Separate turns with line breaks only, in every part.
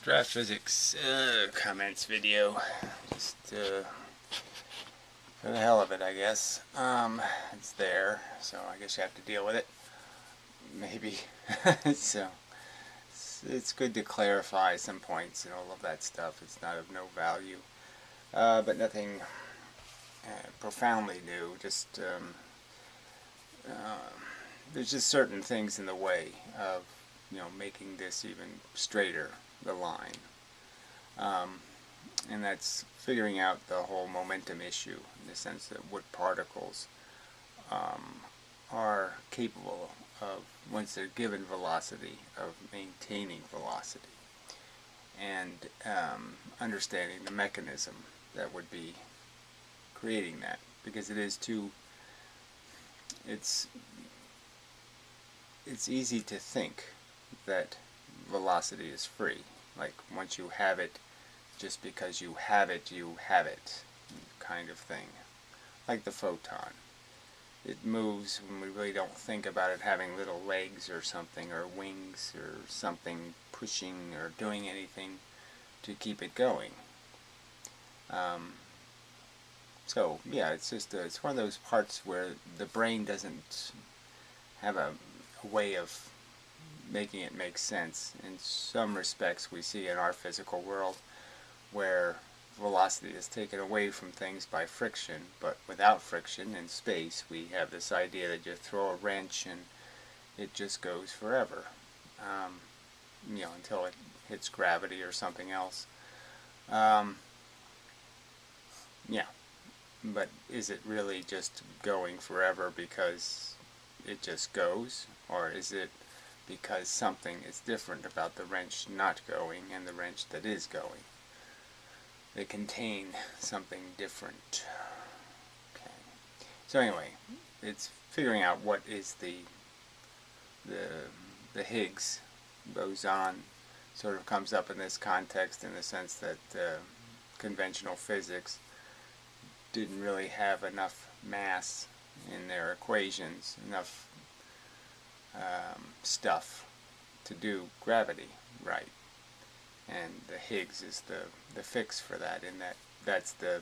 Draft physics comments video. Just for the hell of it, I guess. It's there, so I guess you have to deal with it. Maybe. So it's good to clarify some points and all of that stuff. It's not of no value, but nothing profoundly new. Just there's just certain things in the way of making this even straighter, the line. And that's figuring out the whole momentum issue, in the sense that what particles are capable of, once they're given velocity, of maintaining velocity, and understanding the mechanism that would be creating that, because it's easy to think that velocity is free, like once you have it, just because you have it kind of thing. Like the photon. It moves when we really don't think about it having little legs or something, or wings or something pushing or doing anything to keep it going. So yeah, it's just it's one of those parts where the brain doesn't have a way of making it make sense. In some respects, we see in our physical world where velocity is taken away from things by friction, but without friction in space, we have this idea that you throw a wrench and it just goes forever, until it hits gravity or something else. Yeah, but is it really just going forever because it just goes, or is it because something is different about the wrench not going and the wrench that is going? They contain something different. Okay. So anyway, it's figuring out what is the Higgs boson. Sort of comes up in this context, in the sense that conventional physics didn't really have enough mass in their equations, enough stuff to do gravity right. And the Higgs is the fix for that, in that that's the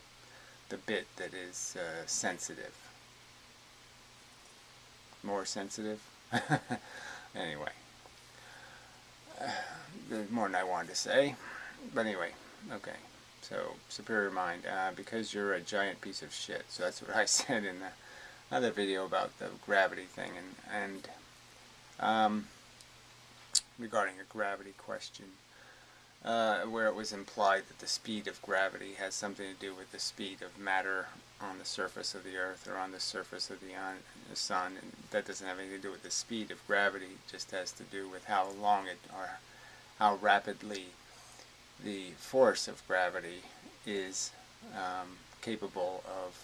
bit that is sensitive. More sensitive? Anyway. There's more than I wanted to say. But anyway, okay. So, superior mind, because you're a giant piece of shit. So that's what I said in the other video about the gravity thing, and regarding a gravity question, where it was implied that the speed of gravity has something to do with the speed of matter on the surface of the Earth or on the surface of the Sun, and that doesn't have anything to do with the speed of gravity. It just has to do with how long it, or how rapidly the force of gravity is capable of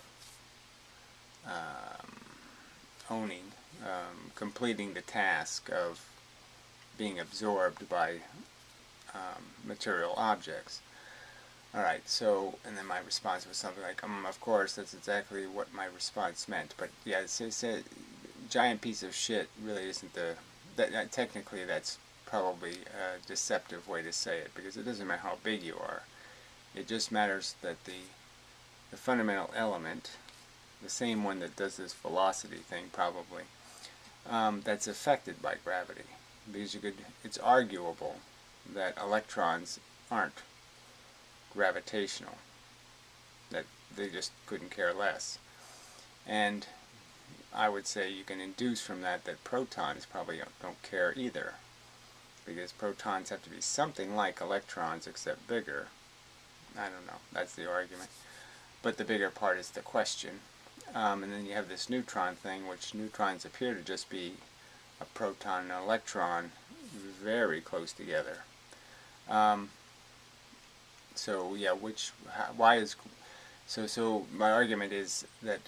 completing the task of being absorbed by material objects. Alright, so, and then my response was something like, of course, that's exactly what my response meant. But yeah, it's a giant piece of shit really isn't technically that's probably a deceptive way to say it, because it doesn't matter how big you are. It just matters that the fundamental element, the same one that does this velocity thing probably, that's affected by gravity. Because it's arguable that electrons aren't gravitational, that they just couldn't care less. And I would say you can induce from that protons probably don't care either, because protons have to be something like electrons except bigger. I don't know, that's the argument. But the bigger part is the question. And then you have this neutron thing, which neutrons appear to just be a proton and an electron very close together. So yeah, so my argument is that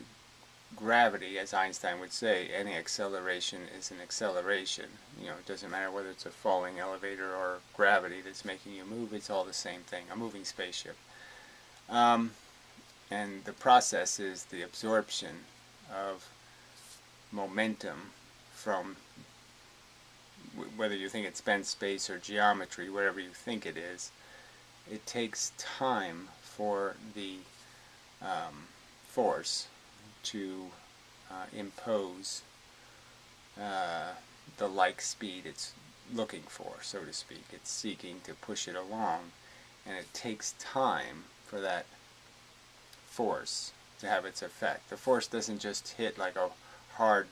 gravity, as Einstein would say, any acceleration is an acceleration. It doesn't matter whether it's a falling elevator or gravity that's making you move, it's all the same thing, a moving spaceship. And the process is the absorption of momentum from whether you think it's bent space or geometry, whatever you think it is, it takes time for the force to impose the like speed it's looking for, so to speak. It's seeking to push it along, and it takes time for that force to have its effect. The force doesn't just hit like a hard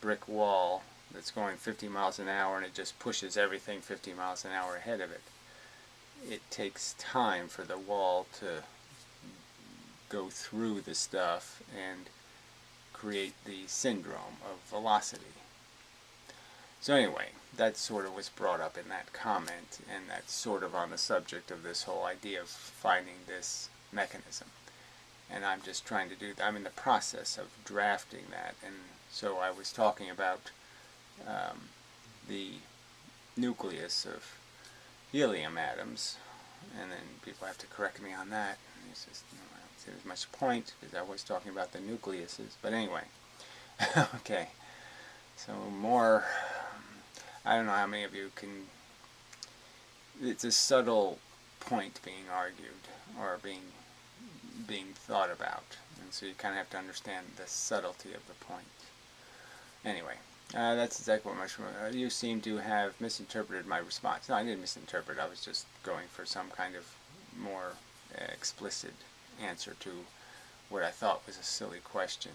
brick wall that's going 50 miles an hour and it just pushes everything 50 miles an hour ahead of it. It takes time for the wall to go through the stuff and create the syndrome of velocity. So anyway, that sort of was brought up in that comment, and that's sort of on the subject of this whole idea of finding this mechanism. And I'm just trying to do that. I'm in the process of drafting that, and so I was talking about the nucleus of helium atoms, and then people have to correct me on that. And it's just, I don't see there's much point, because I was talking about the nucleuses. But anyway, okay. So more, I don't know how many of you can, it's a subtle point being argued, or being thought about, and so you kind of have to understand the subtlety of the point. Anyway, that's exactly what you seem to have misinterpreted my response. No, I didn't misinterpret. I was just going for some kind of more explicit answer to what I thought was a silly question.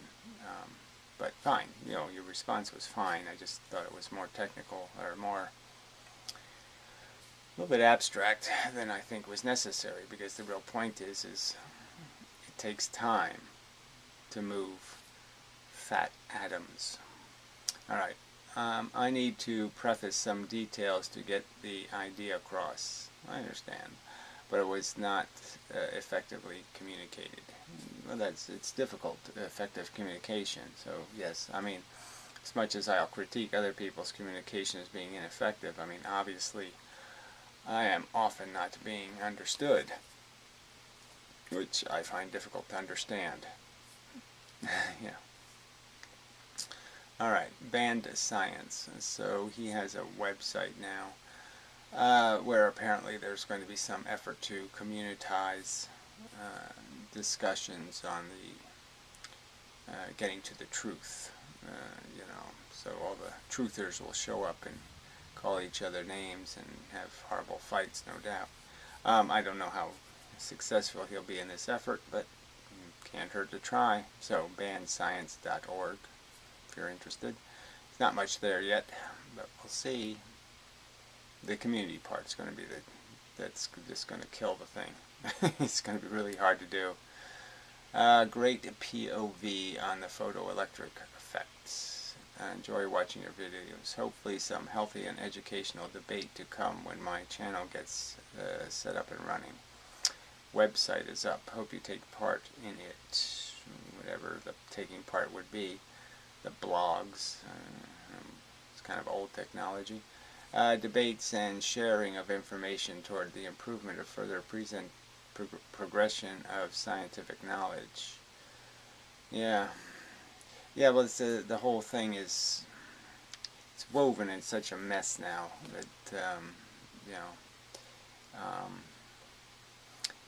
But fine, your response was fine. I just thought it was more technical, or more a little bit abstract than I think was necessary, because the real point is it takes time to move fat atoms. Alright, I need to preface some details to get the idea across. I understand, but it was not effectively communicated. Well, it's difficult, effective communication. So yes, I mean, as much as I'll critique other people's communication as being ineffective, I mean, obviously I am often not being understood, which I find difficult to understand. Yeah. Alright, Band Science. So he has a website now where apparently there's going to be some effort to communitize discussions on the getting to the truth. So all the truthers will show up and call each other names and have horrible fights, no doubt. I don't know how successful he'll be in this effort, but can't hurt to try. So bandscience.org if you're interested. It's not much there yet, but we'll see. The community part's going to be that's just going to kill the thing. It's going to be really hard to do. Great POV on the photoelectric effects. I enjoy watching your videos. Hopefully some healthy and educational debate to come when my channel gets set up and running. Website is up. Hope you take part in it. Whatever the taking part would be. The blogs. It's kind of old technology. Debates and sharing of information toward the improvement of further progression of scientific knowledge. Yeah. Yeah, well, the whole thing is, it's woven in such a mess now that,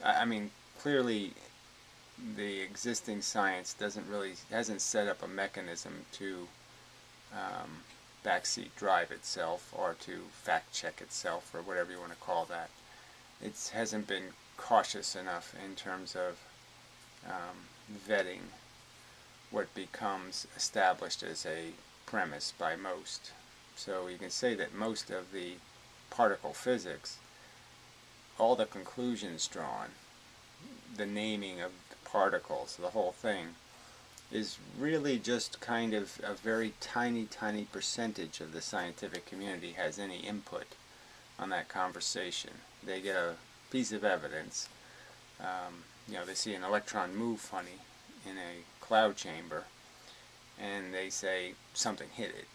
I mean, clearly the existing science hasn't set up a mechanism to backseat drive itself, or to fact check itself, or whatever you want to call that. It hasn't been cautious enough in terms of vetting what becomes established as a premise by most. So you can say that most of the particle physics, all the conclusions drawn, the naming of the particles, the whole thing, is really just kind of a very tiny percentage of the scientific community has any input on that conversation. They get a piece of evidence. They see an electron move funny in a cloud chamber, and they say something hit it.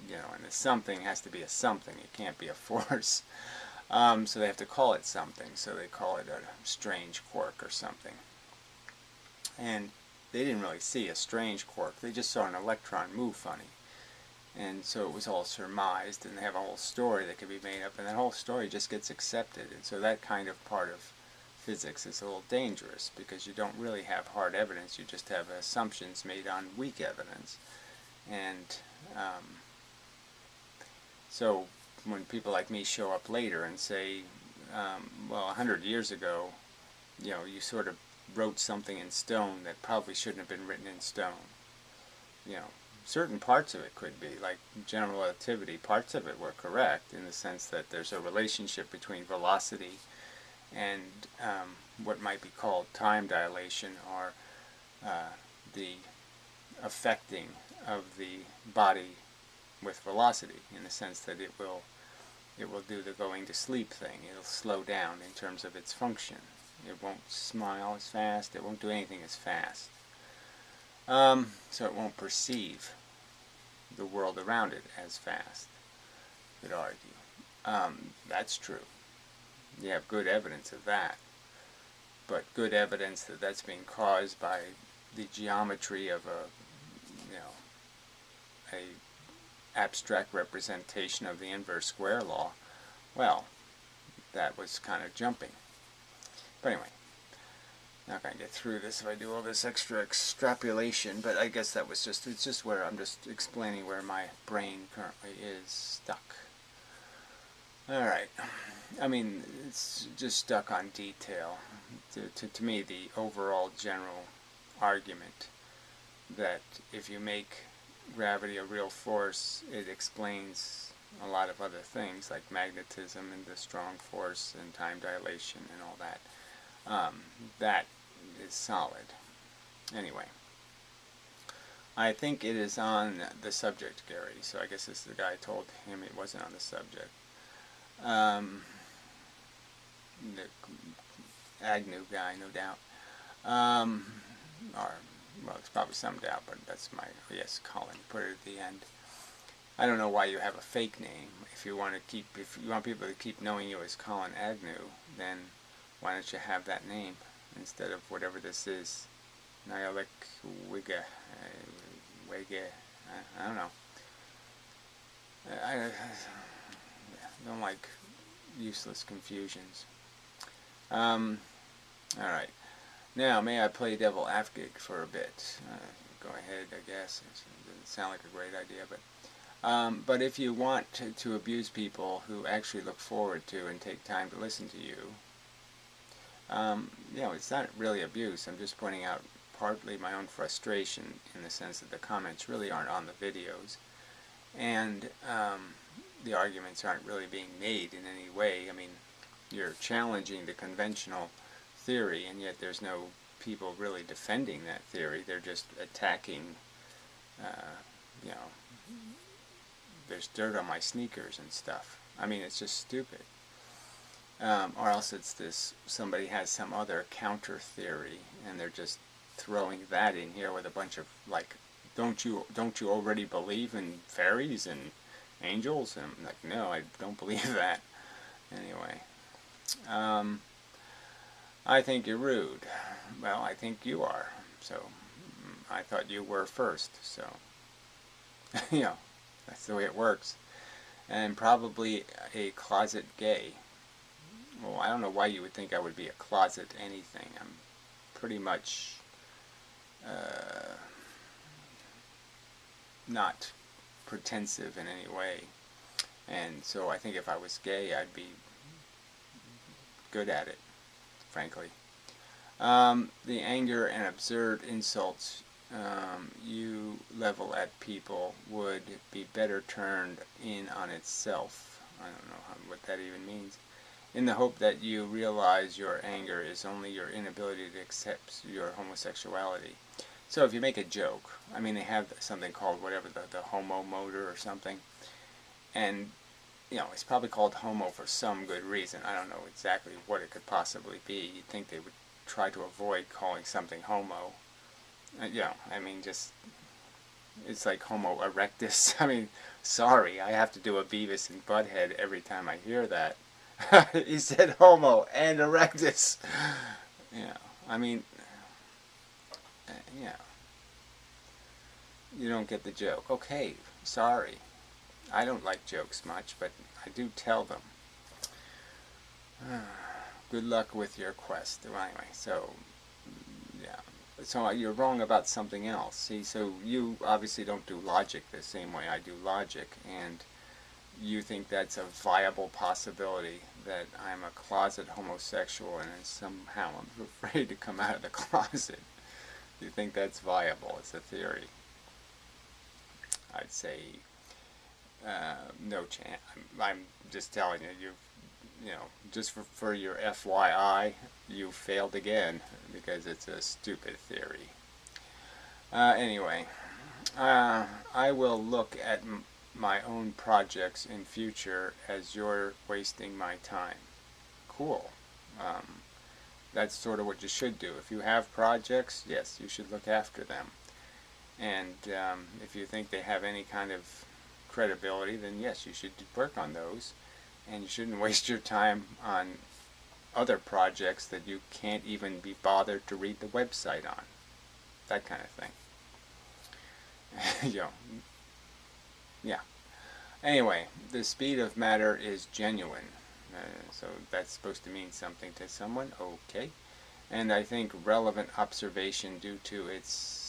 And the something has to be a something. It can't be a force. So they have to call it something. So they call it a strange quark or something. And they didn't really see a strange quark. They just saw an electron move funny. And so it was all surmised, and they have a whole story that could be made up, and that whole story just gets accepted. And so that kind of part of physics is a little dangerous, because you don't really have hard evidence, you just have assumptions made on weak evidence. And so when people like me show up later and say, well, 100 years ago, you know, you sort of wrote something in stone that probably shouldn't have been written in stone. You know, certain parts of it could be, like general relativity, parts of it were correct in the sense that there's a relationship between velocity and what might be called time dilation, or the affecting of the body with velocity, in the sense that it will do the going to sleep thing. It'll slow down in terms of its function. It won't smile as fast. It won't do anything as fast. So it won't perceive the world around it as fast, you could argue. That's true. You have good evidence of that. But good evidence that that's being caused by the geometry of a abstract representation of the inverse square law, well, that was kind of jumping. But anyway, not going to get through this if I do all this extra extrapolation, but I guess that was just, it's just where I'm just explaining where my brain currently is stuck. Alright, I mean, it's just stuck on detail. To me, the overall general argument that if you make gravity a real force, it explains a lot of other things, like magnetism and the strong force and time dilation and all that. That is solid. Anyway, I think it is on the subject, Gary, so I guess this is the guy told him it wasn't on the subject. The Agnew guy, no doubt. Or, well, there's probably some doubt, but that's my, yes, Colin, put it at the end. I don't know why you have a fake name. If you want people to keep knowing you as Colin Agnew, then why don't you have that name instead of whatever this is? Nyalik Wiga, I don't know. I don't like useless confusions. Alright. Now, may I play devil advocate for a bit? Go ahead, I guess. It doesn't sound like a great idea, but if you want to abuse people who actually look forward to and take time to listen to you, you know, it's not really abuse. I'm just pointing out partly my own frustration in the sense that the comments really aren't on the videos, and the arguments aren't really being made in any way. I mean, you're challenging the conventional theory, and yet there's no people really defending that theory. They're just attacking, you know, there's dirt on my sneakers and stuff. I mean, it's just stupid. Or else it's this, somebody has some other counter theory, and they're just throwing that in here with a bunch of, like, don't you already believe in fairies and angels? And I'm like, no, I don't believe that. Anyway, I think you're rude. Well, I think you are. So, I thought you were first, so, you know, that's the way it works. And probably a closet gay. Well, I don't know why you would think I would be a closet anything. I'm pretty much not pretensive in any way. And so I think if I was gay, I'd be good at it, frankly. The anger and absurd insults you level at people would be better turned in on itself. I don't know what that even means. In the hope that you realize your anger is only your inability to accept your homosexuality. So if you make a joke, I mean, they have something called whatever, the homo motor or something, and you know, it's probably called homo for some good reason. I don't know exactly what it could possibly be. You'd think they would try to avoid calling something homo. You know, I mean, just, it's like homo erectus. I mean, sorry, I have to do a Beavis and Butthead every time I hear that. He said homo and erectus. Yeah, I mean, yeah. You don't get the joke. Okay, sorry. I don't like jokes much, but I do tell them. Good luck with your quest. Well, anyway, so, yeah. So you're wrong about something else. See, so you obviously don't do logic the same way I do logic, and you think that's a viable possibility, that I'm a closet homosexual and somehow I'm afraid to come out of the closet. You think that's viable as a theory? I'd say no chance. I'm just telling you, you know, just for your FYI, you failed again because it's a stupid theory. Anyway, I will look at my own projects in future as you're wasting my time. Cool. That's sort of what you should do. If you have projects, yes, you should look after them. And if you think they have any kind of credibility, then yes, you should work on those. And you shouldn't waste your time on other projects that you can't even be bothered to read the website on. That kind of thing. You know, yeah. Anyway, the speed of matter is genuine. So that's supposed to mean something to someone. Okay. And I think relevant observation due to its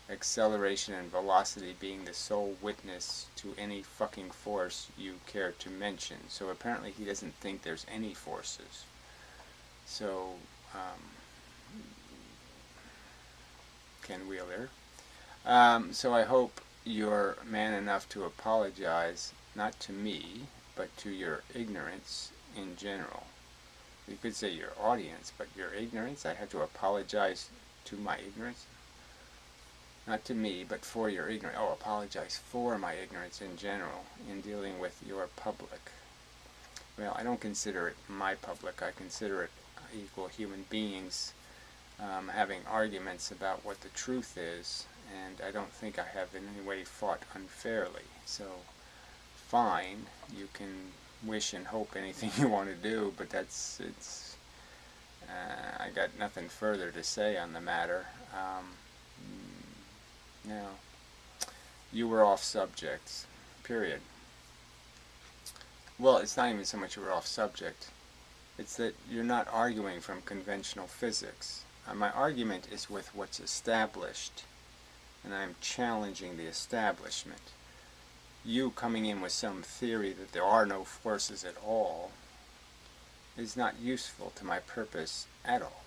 acceleration and velocity being the sole witness to any fucking force you care to mention. So apparently he doesn't think there's any forces. So, Ken Wheeler. So I hope you're man enough to apologize, not to me, but to your ignorance in general. You could say your audience, but your ignorance, I have to apologize to my ignorance? Not to me, but for your ignorance. Oh, apologize for my ignorance in general in dealing with your public. Well, I don't consider it my public. I consider it equal human beings having arguments about what the truth is, and I don't think I have in any way fought unfairly. So, fine, you can wish and hope anything you want to do, but I got nothing further to say on the matter. No. You were off subject. Period. Well, it's not even so much you were off subject. It's that you're not arguing from conventional physics. My argument is with what's established, and I'm challenging the establishment. You coming in with some theory that there are no forces at all is not useful to my purpose at all.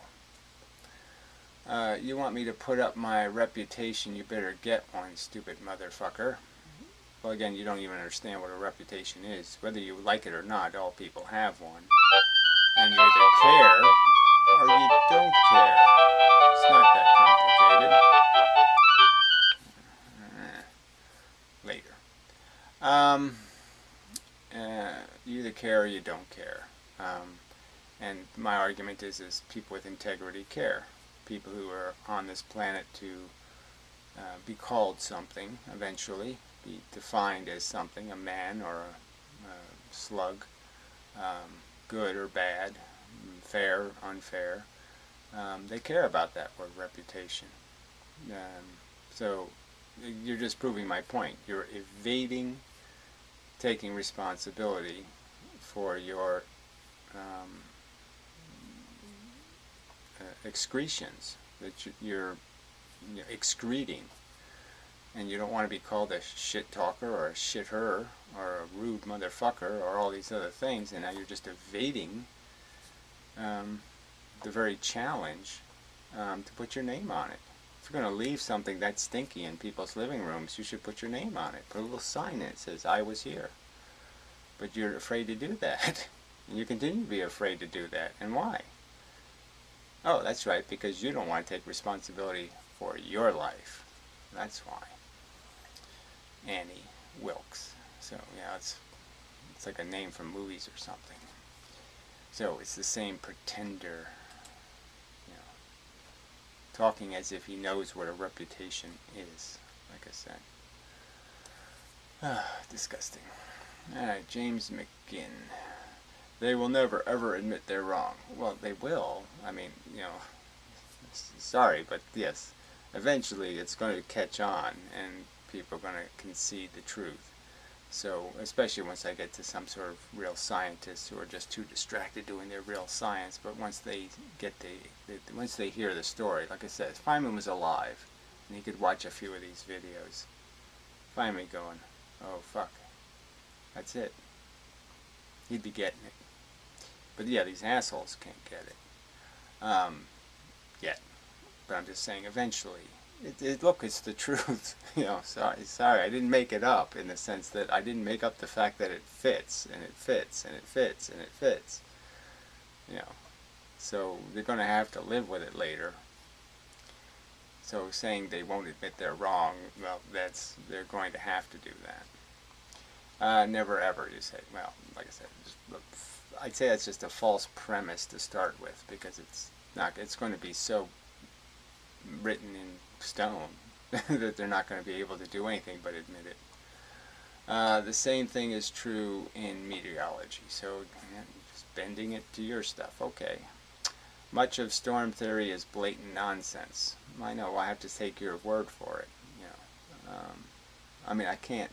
You want me to put up my reputation, you better get one, stupid motherfucker. Well, again, you don't even understand what a reputation is. Whether you like it or not, all people have one. And you either care or you don't care. It's not that complicated. Later. You either care or you don't care. And my argument is people with integrity care. People who are on this planet to be called something eventually, be defined as something, a man or a slug, good or bad, fair, unfair. They care about that word reputation. So you're just proving my point. You're evading taking responsibility for your excretions that you're excreting, and you don't want to be called a shit talker or a shitter or a rude motherfucker or all these other things, and now you're just evading the very challenge to put your name on it. If you're going to leave something that stinky in people's living rooms, you should put your name on it. Put a little sign that says, I was here. But you're afraid to do that. And you continue to be afraid to do that. And why? Oh, that's right, because you don't want to take responsibility for your life. That's why. Annie Wilkes. So, yeah, it's like a name from movies or something. So, it's the same pretender, talking as if he knows what a reputation is, like I said. Disgusting. Alright, James McGinn. They will never ever admit they're wrong. Well, they will. I mean, sorry, but yes, eventually it's going to catch on and people are going to concede the truth. So, especially once I get to some sort of real scientists who are just too distracted doing their real science, but once they once they hear the story, like I said, if Feynman was alive, and he could watch a few of these videos, find me going, oh fuck, that's it. He'd be getting it. But yeah, these assholes can't get it. Yet. But I'm just saying, eventually, look, it's the truth. Sorry, I didn't make it up in the sense that I didn't make up the fact that it fits, and it fits, and it fits, and it fits. So they're going to have to live with it later. So saying they won't admit they're wrong, well, they're going to have to do that. Never ever, you say. Well, like I said, I'd say that's just a false premise to start with, because it's going to be so written in stone that they're not going to be able to do anything but admit it. The same thing is true in meteorology. So just bending it to your stuff. Okay. Much of storm theory is blatant nonsense. I know, I have to take your word for it. I mean, I can't,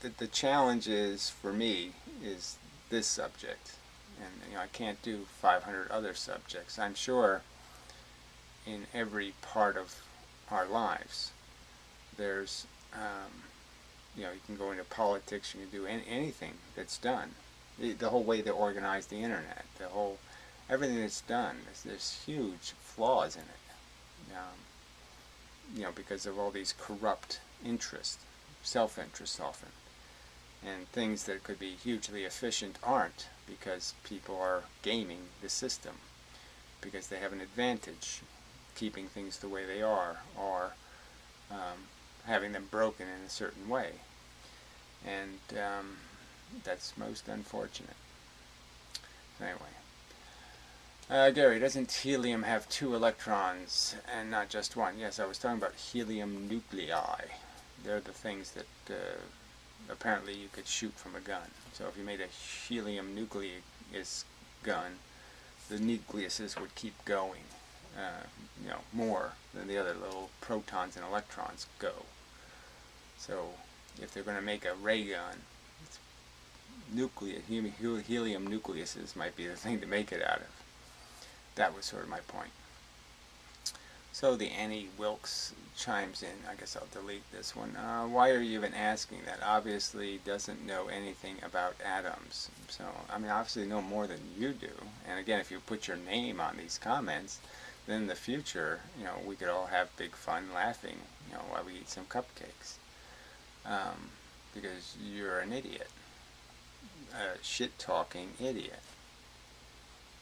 the challenge is, for me, is this subject. And, I can't do 500 other subjects. I'm sure in every part of our lives, there's, you can go into politics, you can do anything that's done. The whole way they organize the internet, everything that's done, there's huge flaws in it. Because of all these corrupt interests, self-interest often, and things that could be hugely efficient aren't, because people are gaming the system, because they have an advantage keeping things the way they are, or having them broken in a certain way. And that's most unfortunate. Anyway, Gary, doesn't helium have 2 electrons and not just 1? Yes, I was talking about helium nuclei. They're the things that apparently you could shoot from a gun. So if you made a helium nucleus gun, the nucleuses would keep going, more than the other little protons and electrons go. So if they're going to make a ray gun, helium nucleuses might be the thing to make it out of. That was sort of my point. So the Annie Wilkes chimes in. I guess I'll delete this one. Why are you even asking that? Obviously doesn't know anything about atoms. So, I mean, obviously know more than you do. And again, if you put your name on these comments, then in the future, we could all have big fun laughing, while we eat some cupcakes. Because you're an idiot. A shit-talking idiot.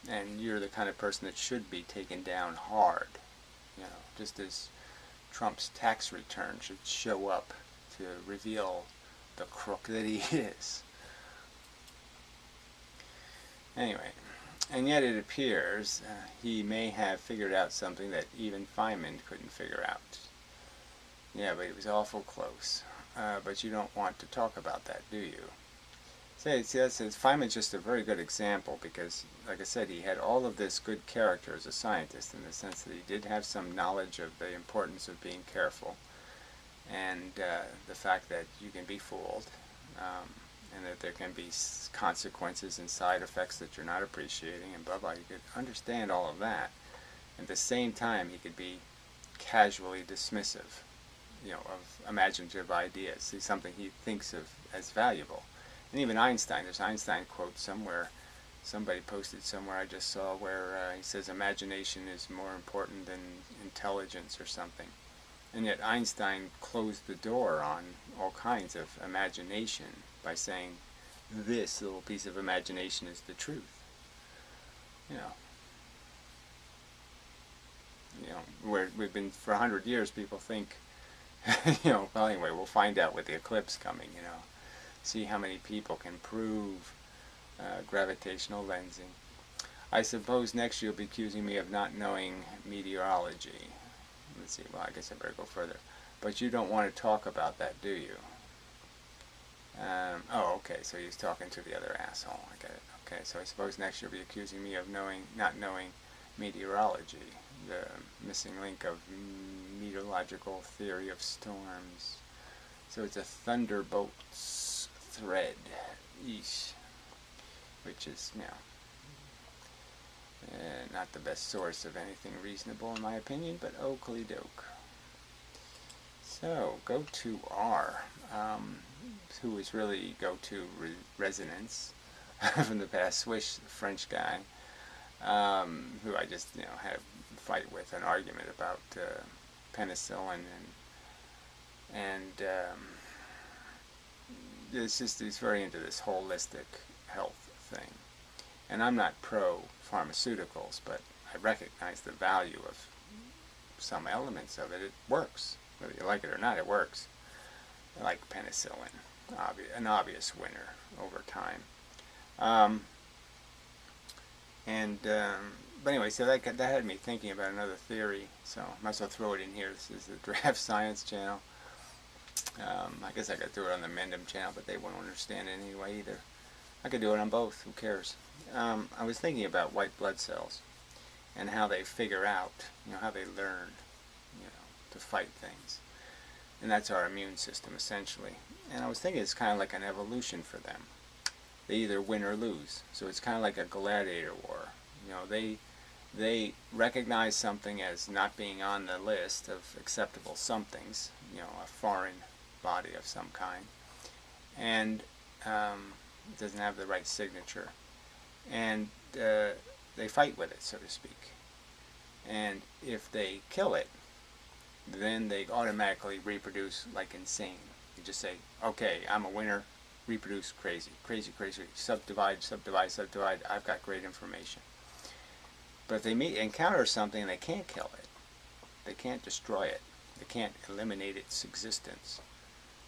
And you're the kind of person that should be taken down hard. Just as Trump's tax return should show up to reveal the crook that he is. Anyway, and yet it appears he may have figured out something that even Feynman couldn't figure out. Yeah, but he was awful close. But you don't want to talk about that, do you? Feynman's just a very good example because, like I said, he had all of this good character as a scientist in the sense that he did have some knowledge of the importance of being careful and the fact that you can be fooled and that there can be consequences and side effects that you're not appreciating and blah blah. You could understand all of that. At the same time, he could be casually dismissive, of imaginative ideas. See, something he thinks of as valuable. And even Einstein, there's an Einstein quote somewhere, somebody posted somewhere I just saw, where he says imagination is more important than intelligence or something. And yet Einstein closed the door on all kinds of imagination by saying this little piece of imagination is the truth. Where we've been for 100 years, people think, well, anyway, we'll find out with the eclipse coming, see how many people can prove gravitational lensing. I suppose next you'll be accusing me of not knowing meteorology. Let's see, well, I guess I better go further. But you don't want to talk about that, do you? Oh, okay, so he's talking to the other asshole. I get it. Okay, so I suppose next you'll be accusing me of not knowing meteorology, the missing link of meteorological theory of storms. So it's a Thunderbolts thread, yeesh, which is, not the best source of anything reasonable in my opinion, but oakley doke. So go to R, who is really go to resonance from the past, Swish, the French guy, who I just had a fight with, an argument about penicillin and it's just he's very into this holistic health thing. And I'm not pro pharmaceuticals, but I recognize the value of some elements of it. It works. Whether you like it or not, it works. I like penicillin, an obvious winner over time. But anyway, so that had me thinking about another theory, so I might as well throw it in here. This is the Draft Science channel. I guess I could do it on the Mendham channel, but they won't understand it anyway either. I could do it on both, who cares? I was thinking about white blood cells and how they figure out, how they learn, to fight things. And that's our immune system, essentially. And I was thinking it's kind of like an evolution for them. They either win or lose. So it's kind of like a gladiator war. They recognize something as not being on the list of acceptable somethings, a foreign body of some kind, and it doesn't have the right signature, and they fight with it, so to speak. And if they kill it, then they automatically reproduce like insane. You just say, okay, I'm a winner, reproduce crazy, crazy, crazy, subdivide, subdivide, subdivide, I've got great information. But if they encounter something and they can't kill it, they can't destroy it, they can't eliminate its existence,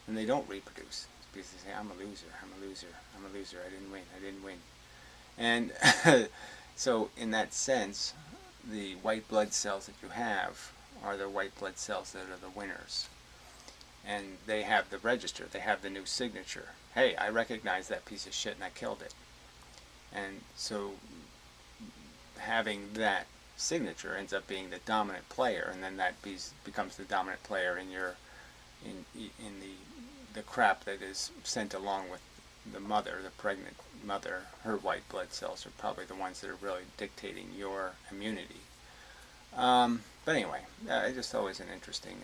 then they don't reproduce. Because they say, I'm a loser, I'm a loser, I'm a loser, I didn't win, I didn't win. And so in that sense, the white blood cells that you have are the white blood cells that are the winners. And they have the register, they have the new signature. Hey, I recognize that piece of shit and I killed it. And so having that signature ends up being the dominant player, and then that becomes the dominant player in your in the crap that is sent along with the mother, the pregnant mother. Her white blood cells are probably the ones that are really dictating your immunity. But anyway, I just always an interesting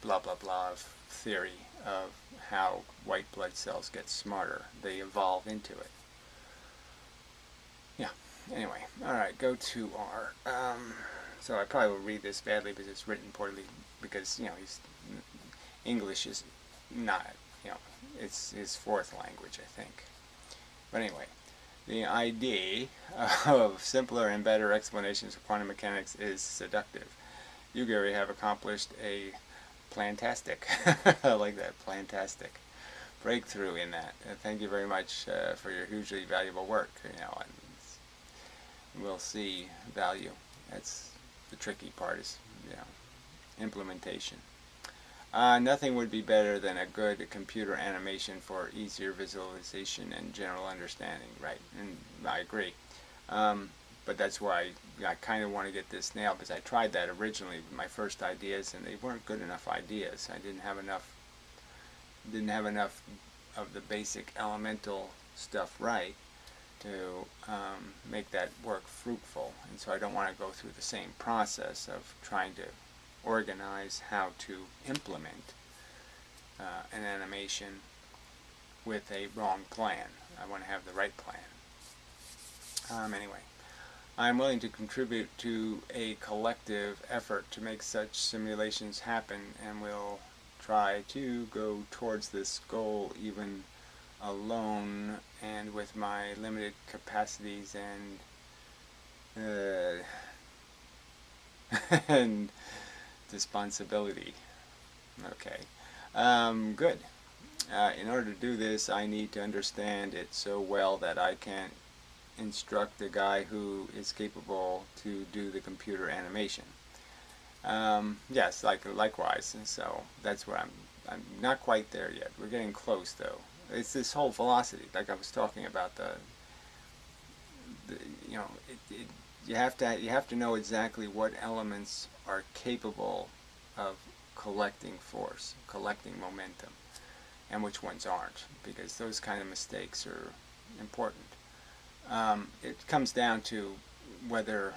blah blah blah of theory of how white blood cells get smarter. They evolve into it. Yeah. Anyway, all right. Go to R. So I probably will read this badly because it's written poorly. Because English is not, it's his fourth language, I think. But anyway, the idea of simpler and better explanations of quantum mechanics is seductive. You, Gary, have accomplished a plantastic, I like that, plantastic breakthrough in that. Thank you very much for your hugely valuable work. And we'll see value. That's the tricky part, is implementation. Nothing would be better than a good computer animation for easier visualization and general understanding, right? And I agree. But that's why I kind of want to get this nailed, because I tried that originally with my first ideas, and they weren't good enough ideas. I didn't have enough of the basic elemental stuff right to make that work fruitful. And so I don't want to go through the same process of trying to organize how to implement an animation with a wrong plan. I want to have the right plan. Anyway, I'm willing to contribute to a collective effort to make such simulations happen, and will try to go towards this goal even alone and with my limited capacities and responsibility. Okay. Good. In order to do this, I need to understand it so well that I can instruct the guy who is capable to do the computer animation. Yes, likewise. And so that's where I'm not quite there yet. We're getting close, though. It's this whole velocity, like I was talking about. You have to know exactly what elements are capable of collecting force, collecting momentum, and which ones aren't, because those kind of mistakes are important. It comes down to whether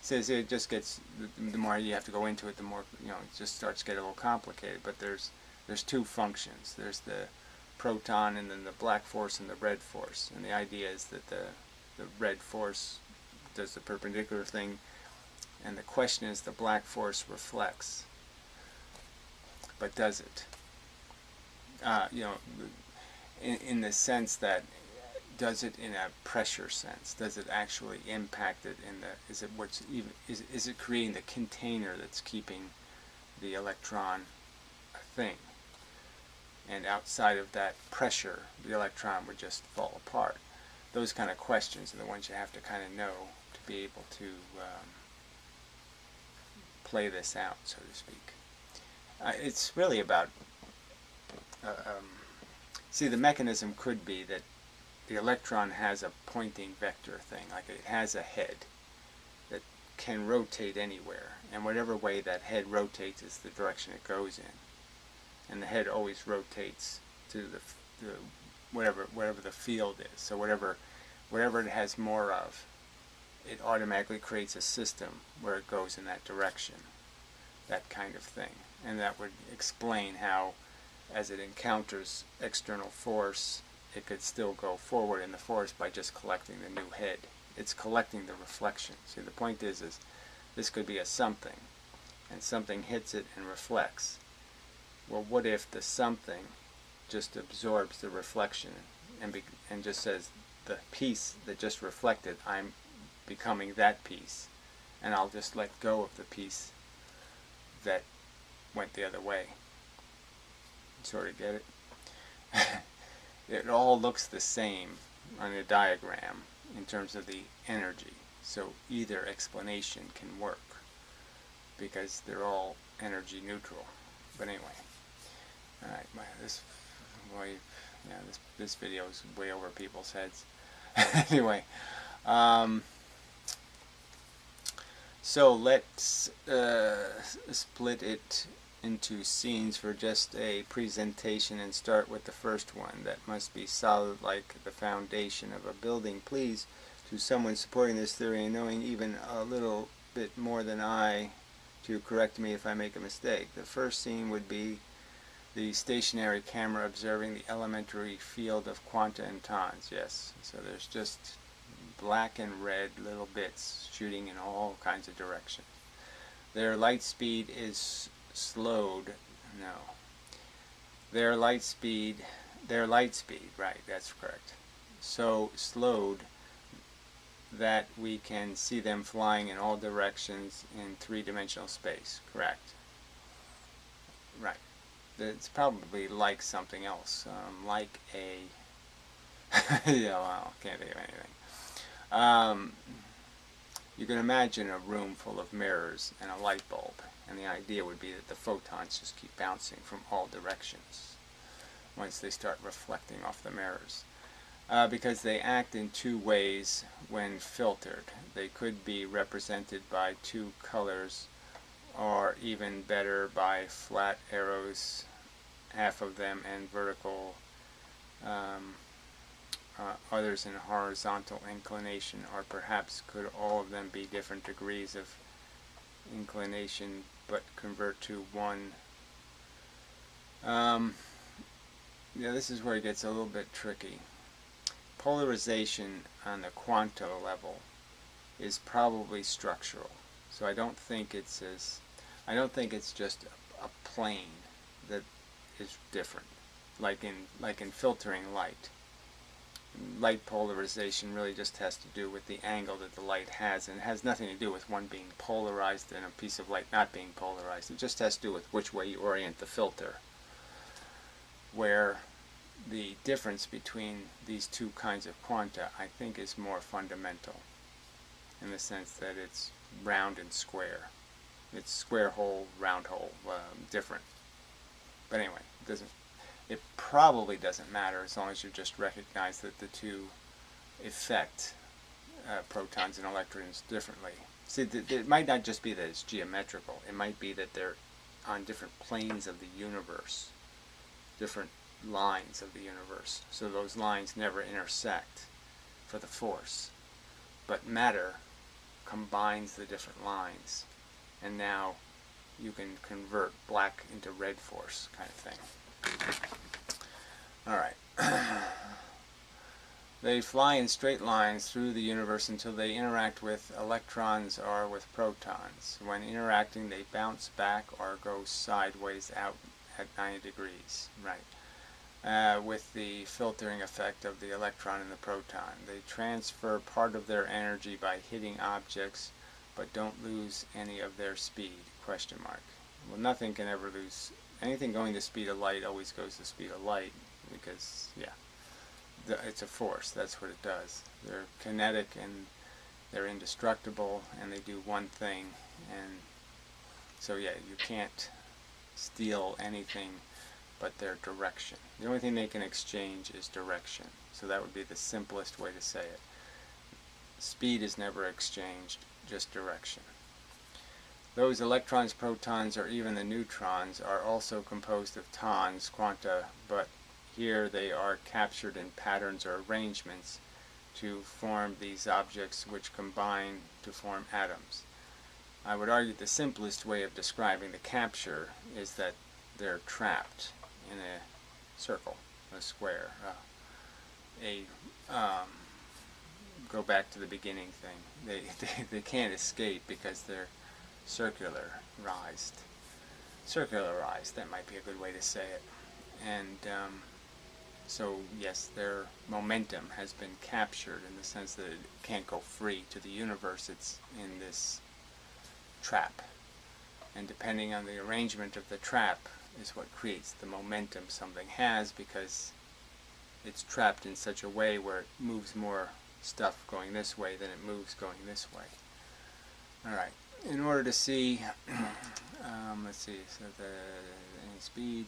says it just gets, the more you have to go into it, the more, it just starts to get a little complicated. But there's two functions. There's the proton and then the black force and the red force. And the idea is that the red force does the perpendicular thing, and the question is, the black force reflects. But does it? In the sense that, does it in a pressure sense? Does it actually impact it in the, is it creating the container that's keeping the electron a thing? And outside of that pressure, the electron would just fall apart. Those kind of questions are the ones you have to kind of know to be able to play this out, so to speak. It's really about, see, the mechanism could be that the electron has a pointing vector thing, like it has a head that can rotate anywhere, and whatever way that head rotates is the direction it goes in. And the head always rotates to the whatever the field is. So whatever it has more of, it automatically creates a system where it goes in that direction, that kind of thing. And that would explain how, as it encounters external force, it could still go forward in the force by just collecting the new head. It's collecting the reflection. See, the point is this could be a something, and something hits it and reflects. Well, what if the something just absorbs the reflection and just says, the piece that just reflected, I'm becoming that piece, and I'll just let go of the piece that went the other way. Sort of get it? It all looks the same on a diagram in terms of the energy, so either explanation can work because they're all energy neutral. But anyway, all right, this video is way over people's heads. Anyway, so let's split it into scenes for just a presentation and start with the first one. That must be solid like the foundation of a building. Please, to someone supporting this theory and knowing even a little bit more than I, to correct me if I make a mistake. The first scene would be the stationary camera observing the elementary field of quanta and tons. Yes, so there's just black and red little bits shooting in all kinds of directions. Their light speed is slowed, their light speed, right, that's correct. So slowed that we can see them flying in all directions in three-dimensional space, correct. Right. It's probably like something else, like a, well, can't think of anything. You can imagine a room full of mirrors and a light bulb, and the idea would be that the photons just keep bouncing from all directions once they start reflecting off the mirrors. Because they act in two ways when filtered. They could be represented by two colors, or even better by flat arrows, half of them, and vertical, others in horizontal inclination, or perhaps could all of them be different degrees of inclination but convert to one. Yeah, this is where it gets a little bit tricky. Polarization on the quanta level is probably structural, so I don't think it's just a plane that is different, like in filtering light. Light polarization really just has to do with the angle that the light has, and it has nothing to do with one being polarized and a piece of light not being polarized. It just has to do with which way you orient the filter, where the difference between these two kinds of quanta, I think, is more fundamental, in the sense that it's round and square. It's square hole, round hole, different. But anyway, it probably doesn't matter as long as you just recognize that the two affect protons and electrons differently. See, it might not just be that it's geometrical. It might be that they're on different planes of the universe, different lines of the universe. So those lines never intersect for the force. But matter combines the different lines, and now you can convert black into red force, kind of thing. Alright. They fly in straight lines through the universe until they interact with electrons or with protons. When interacting, they bounce back or go sideways out at 90 degrees. Right. With the filtering effect of the electron and the proton. They transfer part of their energy by hitting objects, but don't lose any of their speed, question mark. Well, nothing can ever lose. Anything going the speed of light always goes the speed of light, because, yeah, it's a force. That's what it does. They're kinetic and they're indestructible, and they do one thing. And so, yeah, you can't steal anything but their direction. The only thing they can exchange is direction. So that would be the simplest way to say it. Speed is never exchanged, just direction. Those electrons, protons, or even the neutrons are also composed of tons, quanta, but here they are captured in patterns or arrangements to form these objects which combine to form atoms. I would argue the simplest way of describing the capture is that they're trapped in a circle, a square, go back to the beginning thing. They can't escape because they're circularized. Circularized, that might be a good way to say it. And so, yes, their momentum has been captured in the sense that it can't go free to the universe. It's in this trap. And depending on the arrangement of the trap is what creates the momentum something has, because it's trapped in such a way where it moves more stuff going this way than it moves going this way. Alright, in order to see, let's see, so any speed,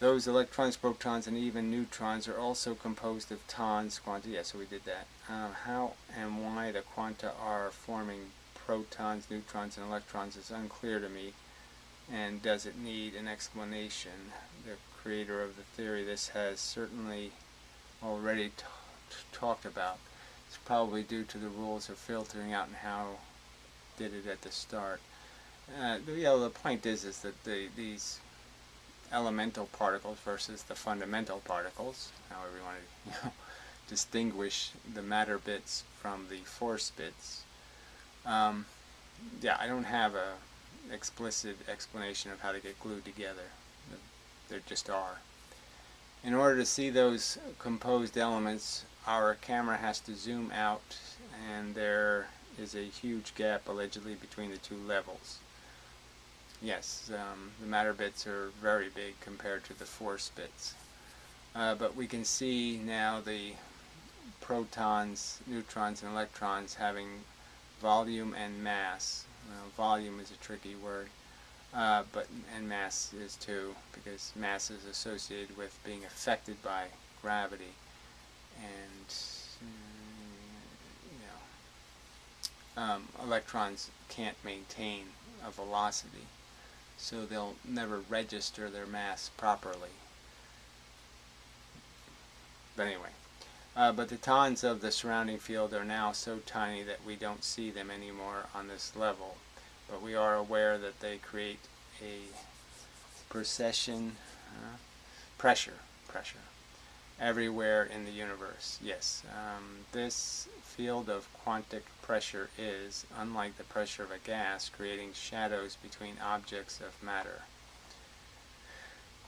those electrons, protons, and even neutrons are also composed of tons, quanta. Yeah, so we did that. How and why the quanta are forming protons, neutrons, and electrons is unclear to me, and does it need an explanation? The creator of the theory this has certainly already talked about. It's probably due to the rules of filtering out and how did it at the start. The point is that these elemental particles versus the fundamental particles, however you want to distinguish the matter bits from the force bits. Yeah, I don't have a explicit explanation of how they get glued together. There just are. In order to see those composed elements, our camera has to zoom out, and there is a huge gap allegedly between the two levels. Yes, the matter bits are very big compared to the force bits. But we can see now the protons, neutrons, and electrons having volume and mass. Volume is a tricky word, and mass is too, because mass is associated with being affected by gravity, and electrons can't maintain a velocity, so they'll never register their mass properly. But anyway, but the tons of the surrounding field are now so tiny that we don't see them anymore on this level, but we are aware that they create a pressure everywhere in the universe. Yes, this field of quantic pressure is, unlike the pressure of a gas, creating shadows between objects of matter.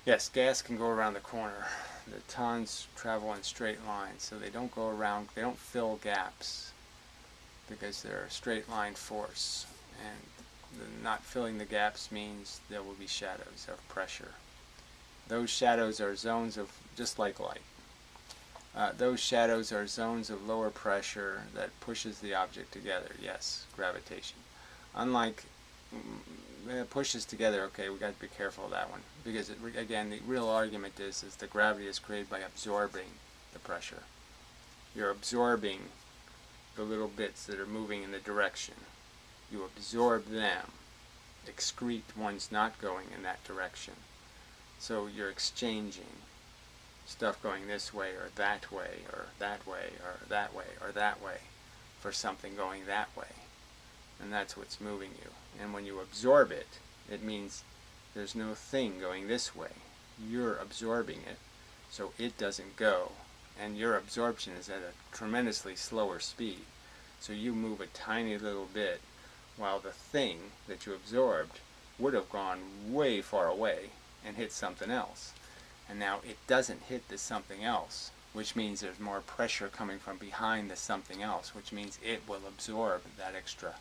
Yes, gas can go around the corner. The tons travel in straight lines, so they don't go around, they don't fill gaps, because they're a straight line force, and not filling the gaps means there will be shadows of pressure. Those shadows are zones of, just like light, those shadows are zones of lower pressure that pushes the object together. Yes, gravitation. Unlike pushes together, okay, we got to be careful of that one, because again, the real argument is the gravity is created by absorbing the pressure. You're absorbing the little bits that are moving in the direction. You absorb them, excrete ones not going in that direction. So you're exchanging stuff going this way or that way or that way or that way or that way for something going that way. And that's what's moving you. And when you absorb it, it means there's no thing going this way. You're absorbing it, so it doesn't go. And your absorption is at a tremendously slower speed. So you move a tiny little bit, while the thing that you absorbed would have gone way far away and hit something else. And now it doesn't hit the something else, which means there's more pressure coming from behind the something else, which means it will absorb that extra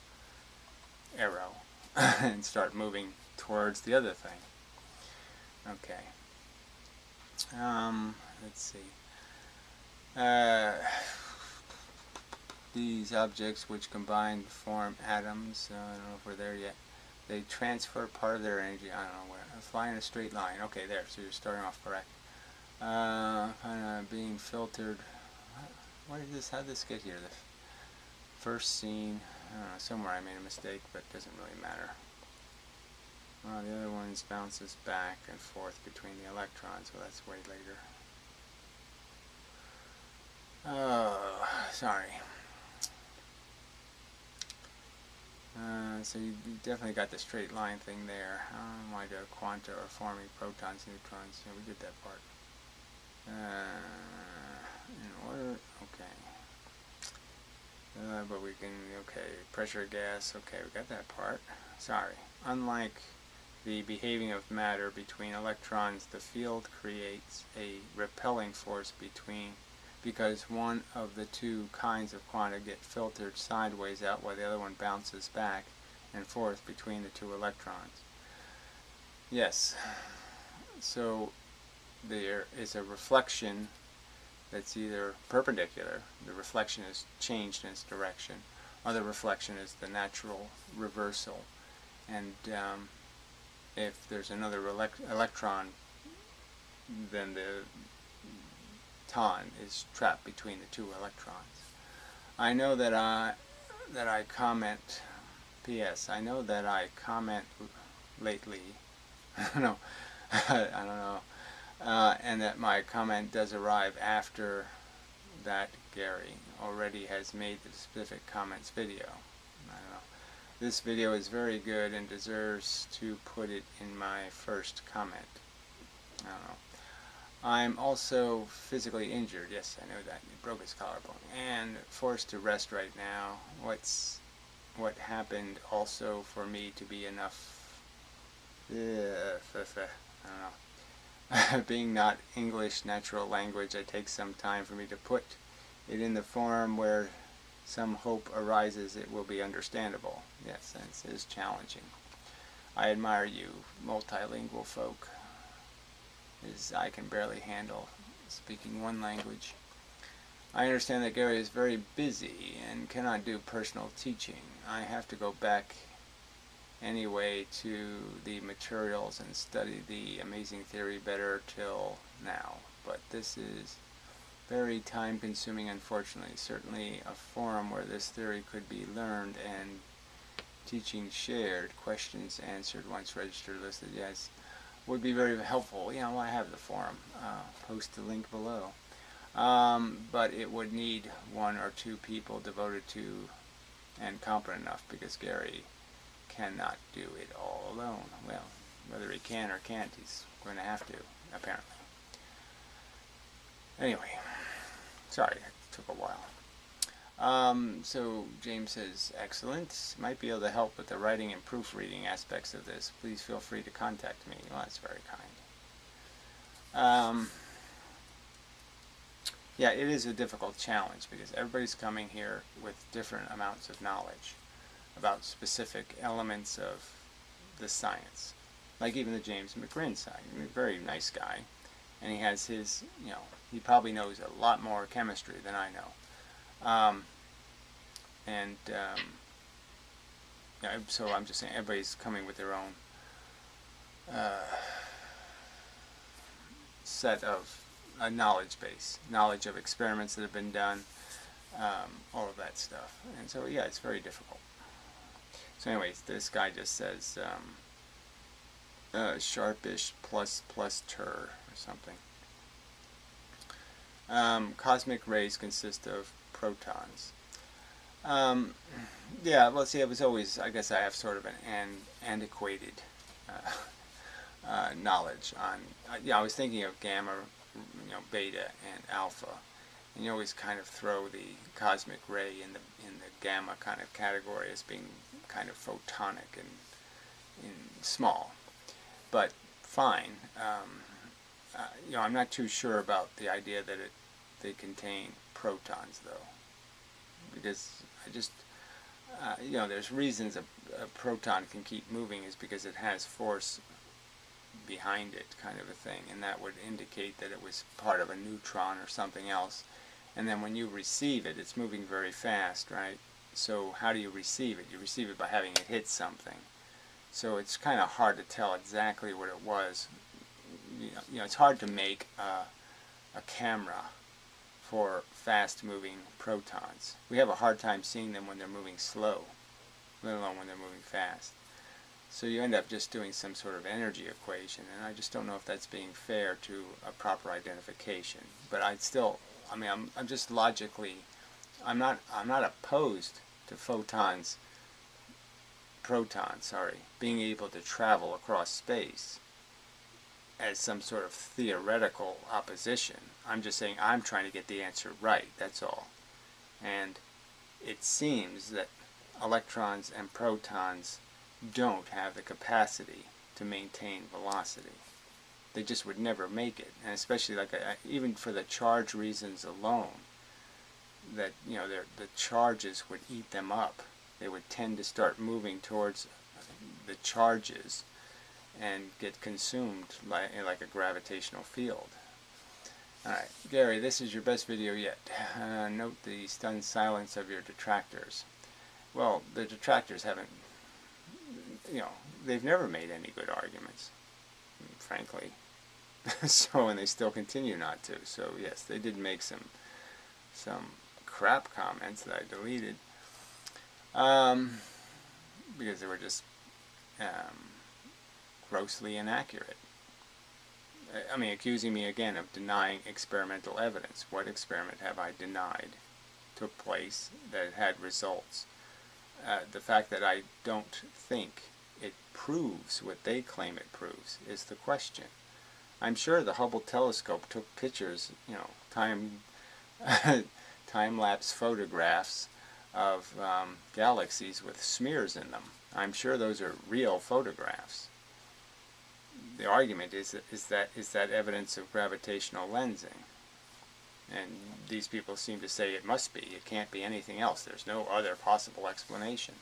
arrow and start moving towards the other thing. Okay. Let's see. These objects which combine form atoms, I don't know if we're there yet, they transfer part of their energy, I don't know where, fly in a straight line. Okay, there, so you're starting off correct. Kind of being filtered. What is this? How did this get here? The first scene, I don't know, somewhere I made a mistake, but it doesn't really matter. The other ones bounces back and forth between the electrons, well that's way later. Oh, sorry. So you definitely got the straight line thing there. Why do quanta are forming protons, neutrons? Yeah, we did that part. In order, okay. But we can, okay, pressure gas, okay, we got that part. Sorry. Unlike the behaving of matter between electrons, the field creates a repelling force because one of the two kinds of quanta get filtered sideways out while the other one bounces back and forth between the two electrons. Yes, so there is a reflection that's either perpendicular, the reflection is changed in its direction, or the reflection is the natural reversal. And if there's another electron, then the ton is trapped between the two electrons. I know that I comment, P.S. I know that I comment lately, I don't know, and that my comment does arrive after that Gary already has made the specific comments video. I don't know. This video is very good and deserves to put it in my first comment. I don't know. I'm also physically injured. Yes, I know that. He broke his collarbone. And forced to rest right now. What happened also for me to be enough... I don't know. Being not English natural language, it takes some time for me to put it in the form where some hope arises it will be understandable. Yes, it is challenging. I admire you, multilingual folk, as I can barely handle speaking one language. I understand that Gary is very busy and cannot do personal teaching. I have to go back anyway to the materials and study the amazing theory better till now. But this is very time consuming, unfortunately. Certainly a forum where this theory could be learned and teaching shared, questions answered, once registered, listed, yes, would be very helpful. You know, I have the forum. Post the link below. But it would need one or two people devoted to and competent enough, because Gary cannot do it all alone. Well, whether he can or can't, he's going to have to, apparently. Anyway, sorry, it took a while. So James says, excellent. Might be able to help with the writing and proofreading aspects of this. Please feel free to contact me. Well, that's very kind. Yeah, it is a difficult challenge because everybody's coming here with different amounts of knowledge about specific elements of the science. Like even the James McGrinn side. He's a very nice guy. And he has his, you know, he probably knows a lot more chemistry than I know. Yeah, so I'm just saying everybody's coming with their own set of knowledge base, knowledge of experiments that have been done, all of that stuff. And so yeah, it's very difficult. So anyways, this guy just says sharpish plus plus ter or something. Cosmic rays consist of protons. Yeah, well, see, it was always, I guess I have sort of an antiquated knowledge on, I was thinking of gamma, beta, and alpha. And you always kind of throw the cosmic ray in the gamma kind of category as being kind of photonic and small. But fine. I'm not too sure about the idea that they contain protons, though, because I just there's reasons a proton can keep moving is because it has force behind it, kind of a thing, and that would indicate that it was part of a neutron or something else. And then when you receive it, it's moving very fast, right? So how do you receive it? You receive it by having it hit something. So it's kind of hard to tell exactly what it was. It's hard to make a camera for fast-moving protons. We have a hard time seeing them when they're moving slow, let alone when they're moving fast. So you end up just doing some sort of energy equation, and I just don't know if that's being fair to a proper identification. But I'm just logically, I'm not opposed to protons, being able to travel across space as some sort of theoretical opposition. I'm just saying I'm trying to get the answer right, that's all. And it seems that electrons and protons don't have the capacity to maintain velocity. They just would never make it, and especially even for the charge reasons alone, that the charges would eat them up. They would tend to start moving towards the charges and get consumed like a gravitational field. Alright, Gary, this is your best video yet. Note the stunned silence of your detractors. Well, the detractors haven't, they've never made any good arguments, frankly. And they still continue not to. So yes, they did make some crap comments that I deleted because they were just grossly inaccurate. I mean, accusing me again of denying experimental evidence. What experiment have I denied took place that had results? The fact that I don't think it proves what they claim it proves is the question. I'm sure the Hubble telescope took pictures, time-lapse photographs of galaxies with smears in them. I'm sure those are real photographs. The argument is that evidence of gravitational lensing. And these people seem to say it must be. It can't be anything else. There's no other possible explanation.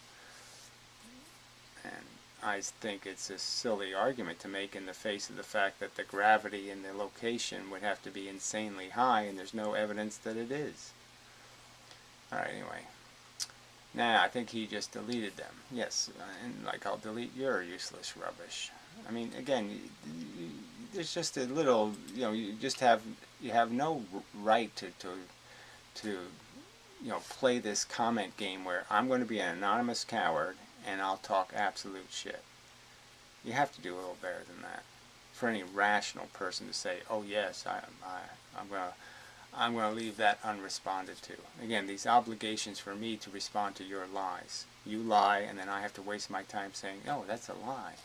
And I think it's a silly argument to make in the face of the fact that the gravity and the location would have to be insanely high, and there's no evidence that it is. Alright, anyway. Nah, I think he just deleted them. Yes, and I'll delete your useless rubbish. I mean, again, there's just a little, you have no right to play this comment game where I'm going to be an anonymous coward and I'll talk absolute shit. You have to do a little better than that for any rational person to say, oh yes, I'm going to leave that unresponded to. Again, these obligations for me to respond to your lies. You lie, and then I have to waste my time saying, no, that's a lie.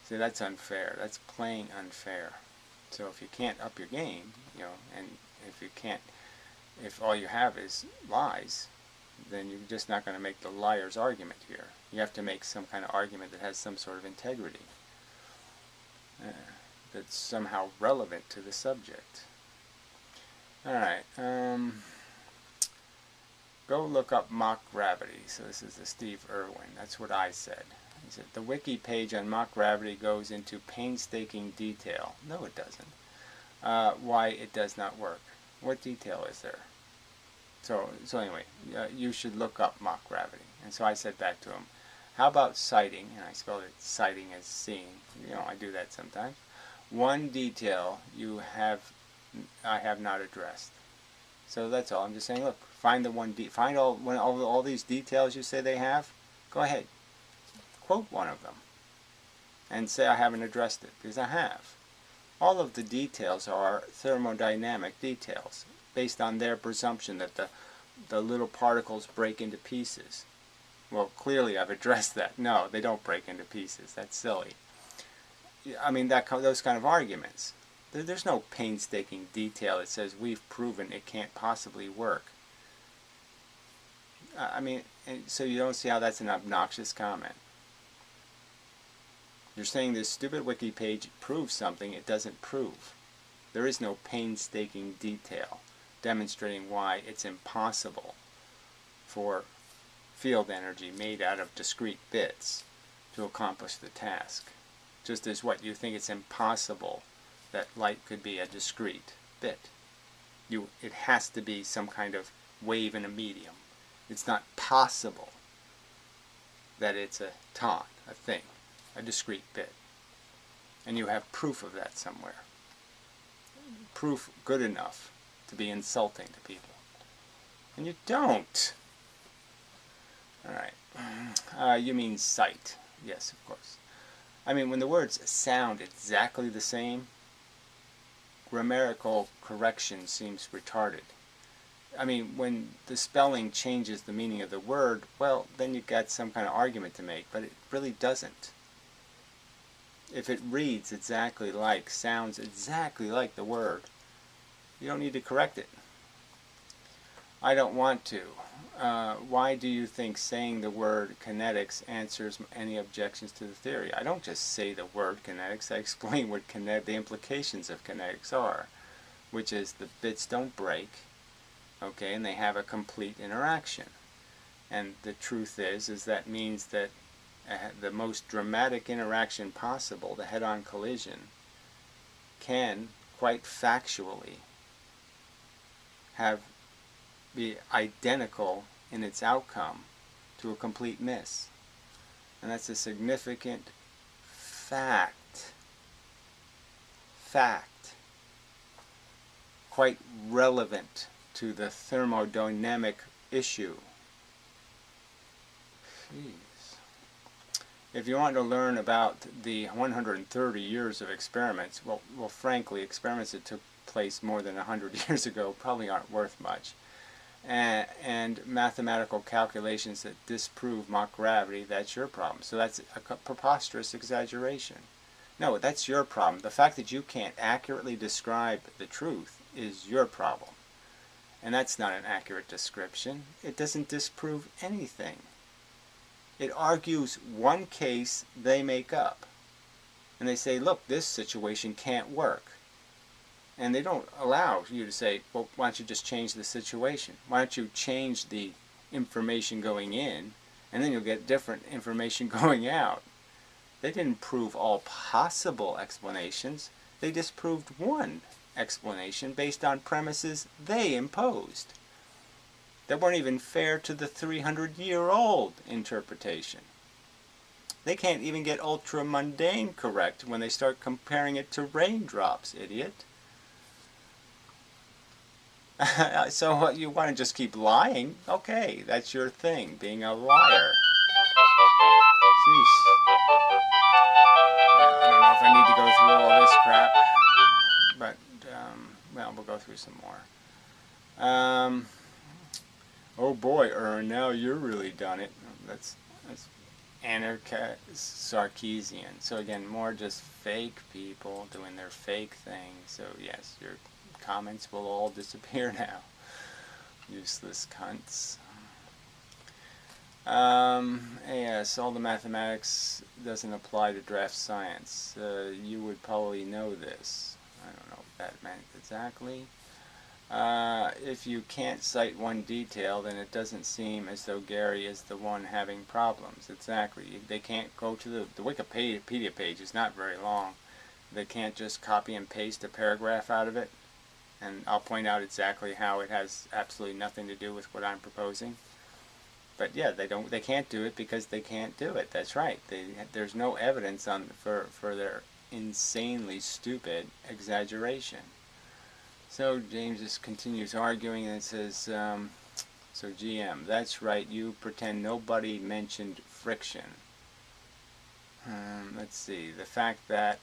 See, that's unfair. That's playing unfair. So if you can't up your game, and if all you have is lies, then you're just not going to make the liar's argument here. You have to make some kind of argument that has some sort of integrity, that's somehow relevant to the subject. Alright, go look up mock gravity. So this is the Steve Irwin. That's what I said. He said, the wiki page on mock gravity goes into painstaking detail. No, it doesn't. Why it does not work. What detail is there? So anyway, you should look up mock gravity. And so I said back to him, how about sighting? And I spelled it sighting as seeing. I do that sometimes. One detail I have not addressed. So that's all. I'm just saying, look, find the find all these details you say they have. Go ahead, quote one of them and say I haven't addressed it, because I have. All of the details are thermodynamic details based on their presumption that the little particles break into pieces. Well, clearly I've addressed that. No, they don't break into pieces. That's silly. I mean, those kind of arguments. There's no painstaking detail that says we've proven it can't possibly work. I mean, so you don't see how that's an obnoxious comment. You're saying this stupid wiki page proves something it doesn't prove. There is no painstaking detail demonstrating why it's impossible for field energy made out of discrete bits to accomplish the task. Just as what you think it's impossible that light could be a discrete bit. It has to be some kind of wave in a medium. It's not possible that it's a thing, a discrete bit. And you have proof of that somewhere. Proof good enough to be insulting to people. And you don't. Alright. You mean sight. Yes, of course. I mean, when the words sound exactly the same, grammatical correction seems retarded. I mean, when the spelling changes the meaning of the word, well, then you've got some kind of argument to make, but it really doesn't. If it reads exactly like, sounds exactly like the word, you don't need to correct it. I don't want to. Why do you think saying the word kinetics answers any objections to the theory? I don't just say the word kinetics, I explain what the implications of kinetics are, which is the bits don't break, okay, and they have a complete interaction. And the truth is that means that the most dramatic interaction possible, the head-on collision, can quite factually be identical in its outcome to a complete miss. And that's a significant fact. Quite relevant to the thermodynamic issue. Jeez. If you want to learn about the 130 years of experiments, well, frankly, experiments that took place more than 100 years ago probably aren't worth much. And mathematical calculations that disprove Mach gravity, that's your problem. So that's a preposterous exaggeration. No, that's your problem. The fact that you can't accurately describe the truth is your problem. And that's not an accurate description. It doesn't disprove anything. It argues one case they make up. And they say, look, this situation can't work. And they don't allow you to say, well, why don't you just change the situation? Why don't you change the information going in, and then you'll get different information going out. They didn't prove all possible explanations. They disproved one explanation based on premises they imposed that weren't even fair to the 300-year-old interpretation. They can't even get ultra-mundane correct when they start comparing it to raindrops, idiot. So what, you want to just keep lying? Okay, that's your thing, being a liar. Jeez. I don't know if I need to go through all this crap, but, well, we'll go through some more. Oh boy, now you're really done it. That's Sarkeesian. So again, more just fake people doing their fake thing. So yes, your comments will all disappear now. Useless cunts. Yes, all the mathematics doesn't apply to draft science. You would probably know this. I don't know what that meant exactly. If you can't cite one detail, then it doesn't seem as though Gary is the one having problems. Exactly. They can't go to the Wikipedia page is not very long. They can't just copy and paste a paragraph out of it, and I'll point out exactly how it has absolutely nothing to do with what I'm proposing. But yeah, they can't do it because they can't do it. That's right. There's no evidence for their insanely stupid exaggeration. So James just continues arguing, and it says, so GM, that's right, you pretend nobody mentioned friction. Let's see. The fact that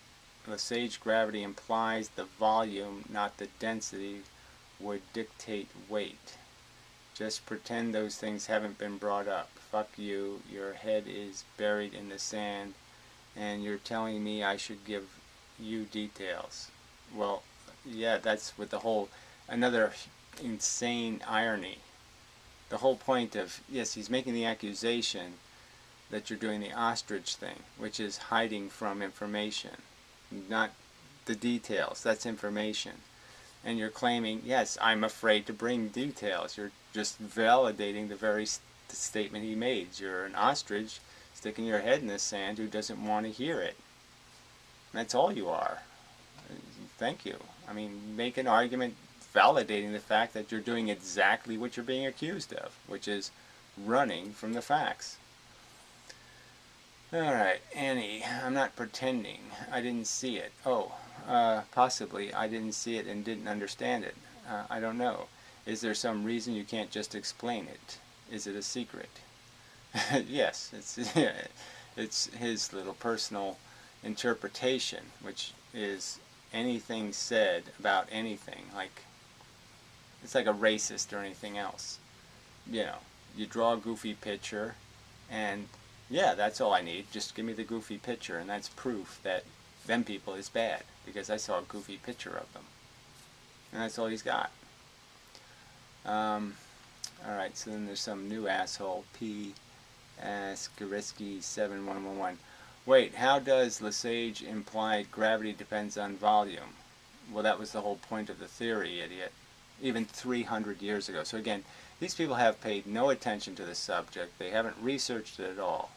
Lesage gravity implies the volume, not the density, would dictate weight. Just pretend those things haven't been brought up. Fuck you. Your head is buried in the sand, and you're telling me I should give you details. Well, yeah, that's with the whole, another insane irony. The whole point of, yes, he's making the accusation that you're doing the ostrich thing, which is hiding from information, not the details. That's information. And you're claiming, yes, I'm afraid to bring details. You're just validating the very statement he made. You're an ostrich sticking your head in the sand who doesn't want to hear it. That's all you are. Thank you. I mean, make an argument validating the fact that you're doing exactly what you're being accused of, which is running from the facts. Alright, Annie, I'm not pretending. I didn't see it. Oh, possibly I didn't see it and didn't understand it. I don't know. Is there some reason you can't just explain it? Is it a secret? Yes, it's his little personal interpretation, which is anything said about anything. Like, it's like a racist or anything else. You know, you draw a goofy picture, and yeah, that's all I need. Just give me the goofy picture, and that's proof that them people is bad, because I saw a goofy picture of them. And that's all he's got. Alright, so then there's some new asshole, P. Skariski 7111. Wait, how does Lesage imply gravity depends on volume? Well, that was the whole point of the theory, idiot. Even 300 years ago. So again, these people have paid no attention to the subject. They haven't researched it at all.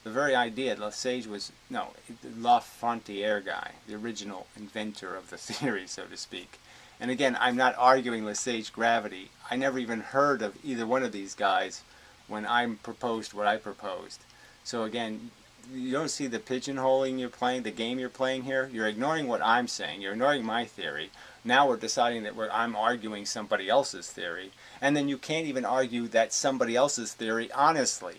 The very idea, Lesage was, no, the Lafontiere guy, the original inventor of the theory, so to speak. And again, I'm not arguing Lesage gravity. I never even heard of either one of these guys when I proposed what I proposed. So again, you don't see the pigeonholing you're playing, the game you're playing here. You're ignoring what I'm saying. You're ignoring my theory. Now we're deciding that I'm arguing somebody else's theory. And then you can't even argue that somebody else's theory honestly.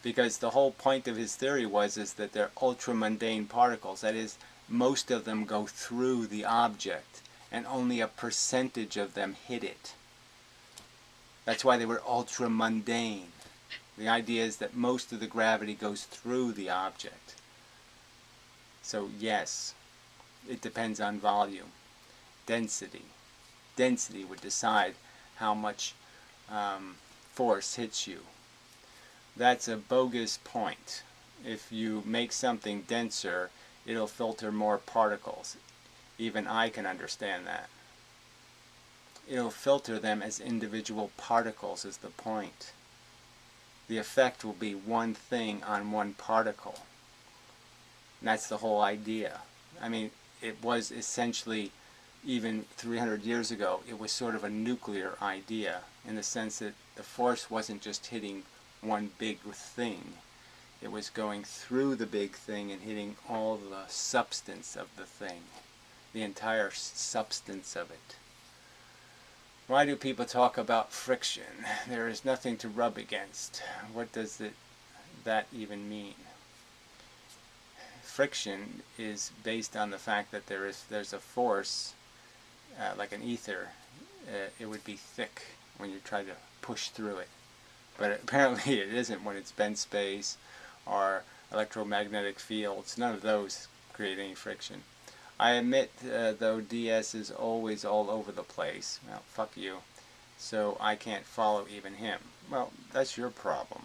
Because the whole point of his theory is that they're ultra-mundane particles. That is, most of them go through the object, and only a percentage of them hit it. That's why they were ultra-mundane. The idea is that most of the gravity goes through the object. So yes, it depends on volume. Density. Density would decide how much force hits you. That's a bogus point. If you make something denser, it'll filter more particles. Even I can understand that. It'll filter them as individual particles is the point. The effect will be one thing on one particle. And that's the whole idea. I mean, it was essentially, even 300 years ago, it was sort of a nuclear idea in the sense that the force wasn't just hitting one big thing. It was going through the big thing and hitting all the substance of the thing. The entire substance of it. Why do people talk about friction? There is nothing to rub against. What does that even mean? Friction is based on the fact that there's a force, like an ether. It would be thick when you try to push through it. But apparently it isn't when it's bent space or electromagnetic fields. None of those create any friction. I admit, though, DS is always all over the place. Well, fuck you. So I can't follow even him. Well, that's your problem.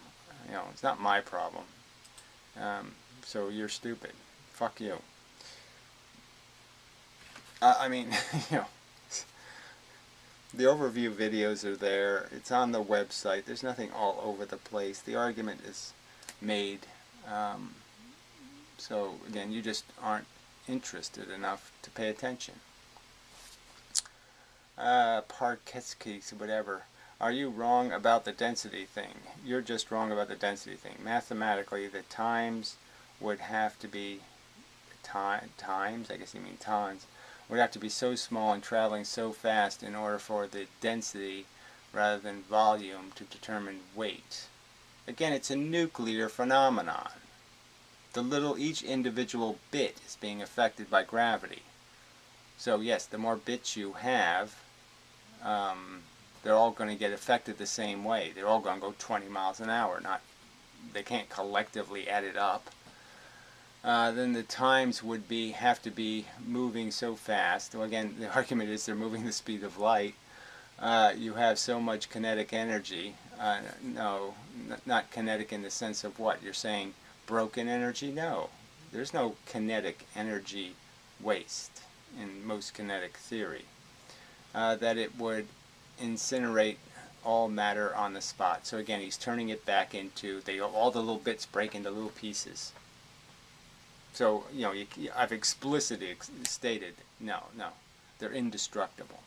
You know, it's not my problem. So you're stupid. Fuck you. I mean, you know, the overview videos are there. It's on the website. There's nothing all over the place. The argument is made. So again, you just aren't interested enough to pay attention. Parketskis, whatever. Are you wrong about the density thing? You're just wrong about the density thing. Mathematically, the times would have to be times, I guess you mean tons, would have to be so small and traveling so fast in order for the density rather than volume to determine weight. Again, it's a nuclear phenomenon. each individual bit is being affected by gravity. So yes, the more bits you have, they're all going to get affected the same way. They're all going to go 20 miles an hour. They can't collectively add it up. Then the times would have to be moving so fast. Well, again, the argument is they're moving the speed of light. You have so much kinetic energy. No, not kinetic in the sense of what? You're saying broken energy? No. There's no kinetic energy waste in most kinetic theory. That it would incinerate all matter on the spot. So again, he's turning it back into, all the little bits break into little pieces. So, I've explicitly stated, no, they're indestructible.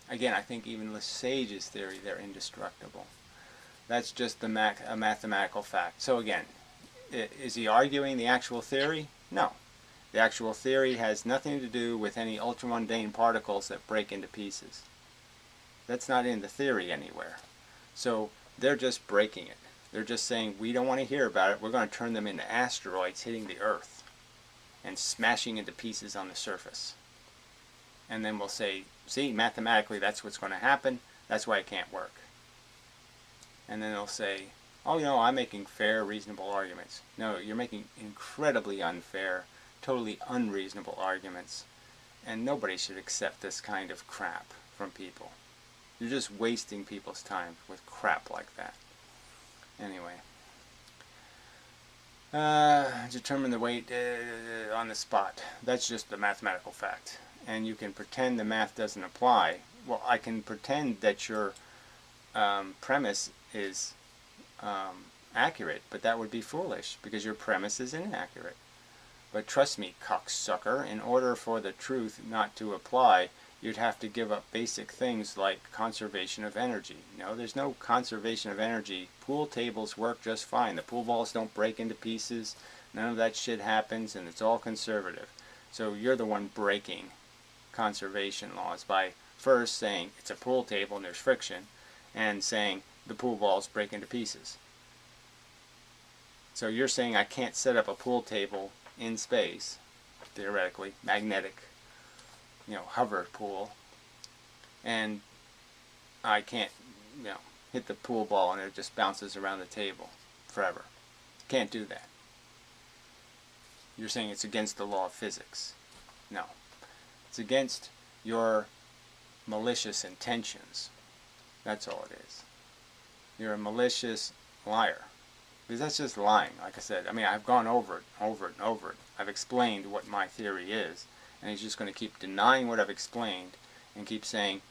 Again, I think even Lesage's theory, they're indestructible. That's just a mathematical fact. So again, is he arguing the actual theory? No. The actual theory has nothing to do with any ultramundane particles that break into pieces. That's not in the theory anywhere. So they're just breaking it. They're just saying, we don't want to hear about it. We're going to turn them into asteroids hitting the Earth and smashing into pieces on the surface. And then we'll say, see, mathematically that's what's going to happen. That's why it can't work. And then they'll say, oh, I'm making fair, reasonable arguments. No, you're making incredibly unfair, totally unreasonable arguments. And nobody should accept this kind of crap from people. You're just wasting people's time with crap like that. Anyway. Determine the weight on the spot. That's just the mathematical fact. And you can pretend the math doesn't apply. Well, I can pretend that your premise is accurate, but that would be foolish because your premise is inaccurate. But trust me, cocksucker, in order for the truth not to apply, you'd have to give up basic things like conservation of energy. There's no conservation of energy. Pool tables work just fine. The pool balls don't break into pieces. None of that shit happens, and it's all conservative. So you're the one breaking conservation laws by first saying it's a pool table and there's friction, and saying the pool balls break into pieces. So you're saying I can't set up a pool table in space, theoretically, magnetic, hover pool, and I can't, hit the pool ball and it just bounces around the table forever. Can't do that. You're saying it's against the law of physics. No. It's against your malicious intentions. That's all it is. You're a malicious liar. Because that's just lying, like I said. I've gone over it, over and over it. I've explained what my theory is. And he's just going to keep denying what I've explained and keep saying,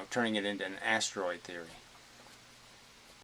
turning it into an asteroid theory.